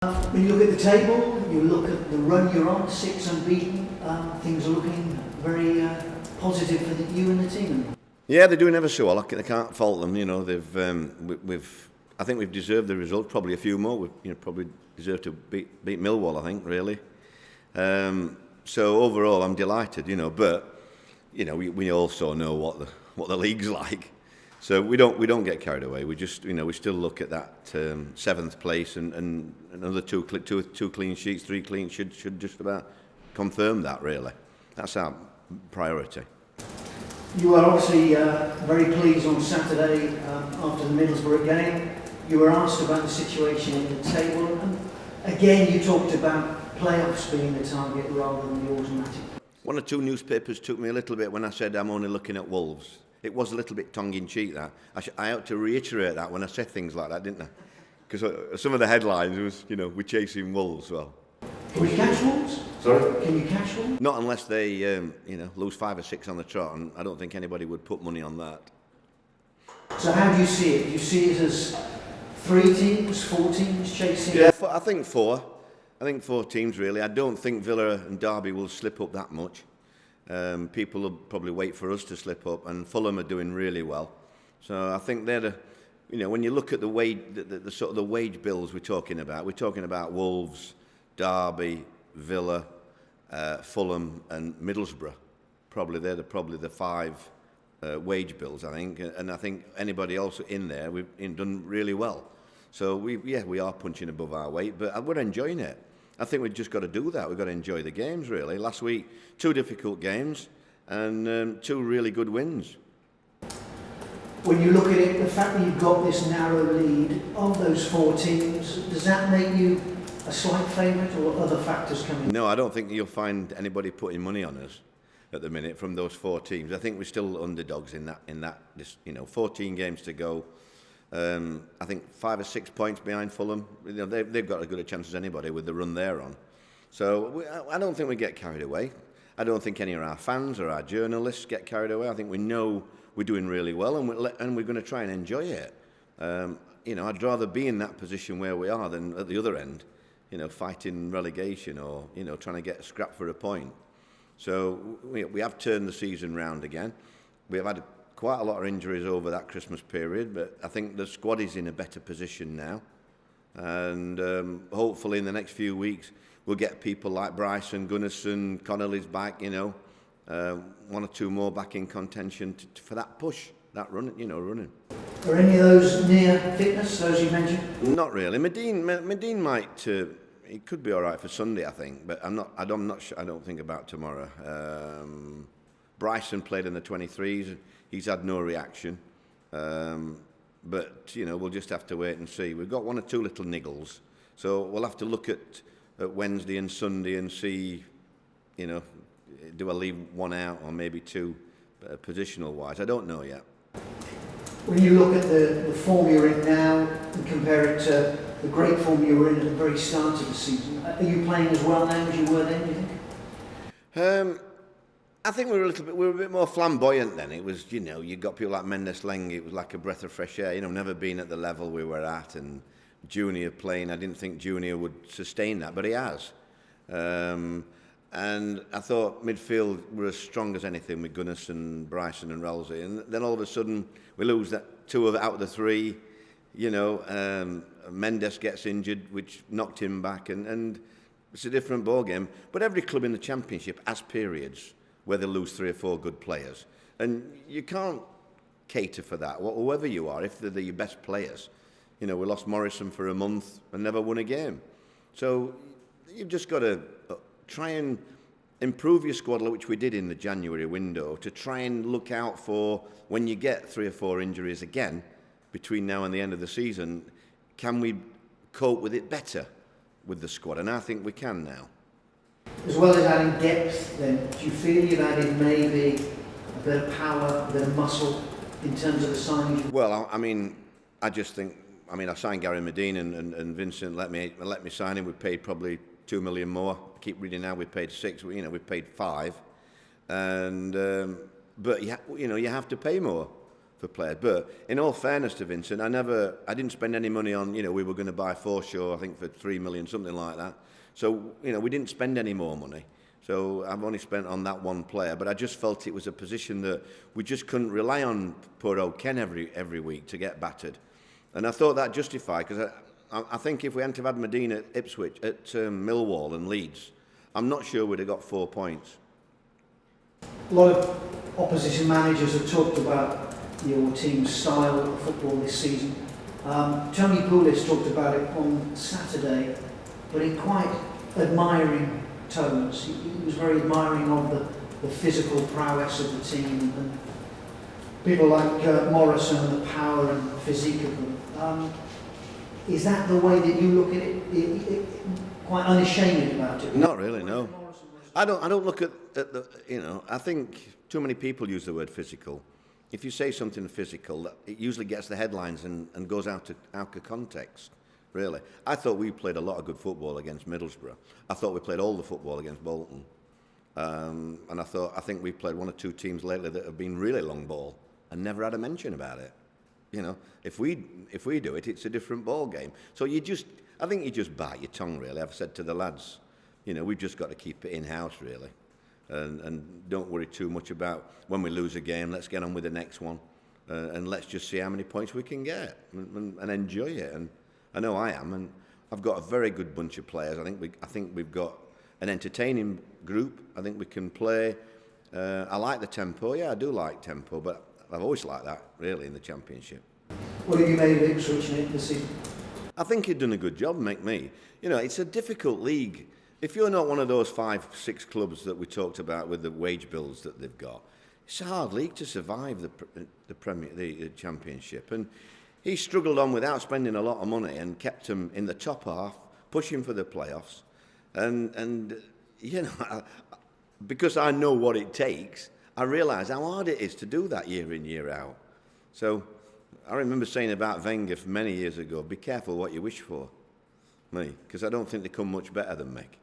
When you look at the table, you look at the run you're on, 6 unbeaten, things are looking very positive for you and the team. Yeah, they're doing ever so well. I can't fault them. You know, I think we've deserved the result. Probably a few more. We probably deserve to beat Millwall. I think really. So overall, I'm delighted. You know, but you know, we also know what the league's like. So we don't get carried away. We just we still look at that 7th place and another two clean sheets, 3 clean should just about confirm that. Really, that's our priority. You were obviously very pleased on Saturday after the Middlesbrough game. You were asked about the situation in the table, and again you talked about playoffs being the target rather than the automatic. One or two newspapers took me a little bit when I said I'm only looking at Wolves. It was a little bit tongue-in-cheek, that. I had to reiterate that when I said things like that, didn't I? Because some of the headlines was, we're chasing Wolves. Well, can you catch Wolves? Sorry? Can you catch Wolves? Not unless they, lose 5 or 6 on the trot, and I don't think anybody would put money on that. So how do you see it? Do you see it as 3 teams, 4 teams chasing? Yeah, I think 4. I think 4 teams, really. I don't think Villa and Derby will slip up that much. People will probably wait for us to slip up, and Fulham are doing really well. So I think they're the, when you look at the sort of the wage bills we're talking about Wolves, Derby, Villa, Fulham, and Middlesbrough. They're the 5 wage bills, I think, and I think anybody else in there we've done really well. So we are punching above our weight, but we're enjoying it. I think we've just got to do that. We've got to enjoy the games, really. Last week, 2 difficult games and 2 really good wins. When you look at it, the fact that you've got this narrow lead of those 4 teams, does that make you a slight favourite, or other factors coming? No, I don't think you'll find anybody putting money on us at the minute from those 4 teams. I think we're still underdogs in that. 14 games to go. I think 5 or 6 points behind Fulham. They've got as good a chance as anybody with the run they're on. So I don't think we get carried away. I don't think any of our fans or our journalists get carried away. I think we know we're doing really well, and we're going to try and enjoy it. I'd rather be in that position where we are than at the other end, fighting relegation or trying to get a scrap for a point. So we have turned the season round again. We have had quite a lot of injuries over that Christmas period, but I think the squad is in a better position now. And hopefully in the next few weeks, we'll get people like Bryson, Gunnarsson, Connolly's back, 1 or 2 more back in contention for that push, that running. Are any of those near fitness, those you mentioned? Not really. Medine might, he could be all right for Sunday, I think, but I'm not sure. I don't think about tomorrow. Bryson played in the 23s. He's had no reaction. But, we'll just have to wait and see. We've got 1 or 2 little niggles. So we'll have to look at Wednesday and Sunday and see, do I leave 1 out or maybe 2 positional-wise? I don't know yet. When you look at the form you're in now and compare it to the great form you were in at the very start of the season, are you playing as well now as you were then, do you think? I think we were a bit more flamboyant then. It was, you got people like Mendes Leng, it was like a breath of fresh air, never been at the level we were at, and Junior playing, I didn't think Junior would sustain that, but he has. And I thought midfield were as strong as anything with Gunnarsson, Bryson and Rolsey, and then all of a sudden we lose that 2 out of the 3, Mendes gets injured, which knocked him back, and it's a different ballgame. But every club in the Championship has periods where they lose 3 or 4 good players. And you can't cater for that, whoever you are, if they're your best players. We lost Morrison for a month and never won a game. So you've just got to try and improve your squad, which we did in the January window, to try and look out for when you get 3 or 4 injuries again between now and the end of the season. Can we cope with it better with the squad? And I think we can now. As well as adding depth, then, do you feel you've added maybe a bit of power, a bit of muscle in terms of the signings? Well, I just think, I signed Gary Medine and Vincent let me sign him. We paid probably 2 million more. I keep reading now we paid 6. We paid 5, and but you have to pay more for players. But in all fairness to Vincent, I didn't spend any money on, we were going to buy Forshaw, I think for 3 million, something like that. So, we didn't spend any more money. So I've only spent on that one player, but I just felt it was a position that we just couldn't rely on poor old Ken every week to get battered. And I thought that justified, because I think if we hadn't have had Medina at Ipswich, at Millwall and Leeds, I'm not sure we'd have got 4 points. A lot of opposition managers have talked about your team's style of football this season. Tony Pulis talked about it on Saturday, but in quite admiring tones. He was very admiring of the physical prowess of the team and people like Morrison and the power and physique of them. Is that the way that you look at it? Quite unashamed about it? Not really, no. I don't look at the, I think too many people use the word physical. If you say something physical, it usually gets the headlines and goes out of context, really. I thought we played a lot of good football against Middlesbrough. I thought we played all the football against Bolton. And I think we played one or two teams lately that have been really long ball and never had a mention about it. If we do it, it's a different ball game. So I think you just bite your tongue, really. I've said to the lads, we've just got to keep it in-house, really. And don't worry too much about when we lose a game. Let's get on with the next one. And let's just see how many points we can get and enjoy it. And I know I am. And I've got a very good bunch of players. I think we've got an entertaining group. I think we can play. I like the tempo. Yeah, I do like tempo. But I've always liked that, really, in the Championship. What have you made of Ipswich this season? I think you've done a good job, me. It's a difficult league. If you're not one of those 5-6 clubs that we talked about with the wage bills that they've got, it's a hard league to survive the Championship. And he struggled on without spending a lot of money and kept them in the top half, pushing for the playoffs. And because I know what it takes, I realise how hard it is to do that year in, year out. So I remember saying about Wenger many years ago, be careful what you wish for, because I don't think they come much better than Mick.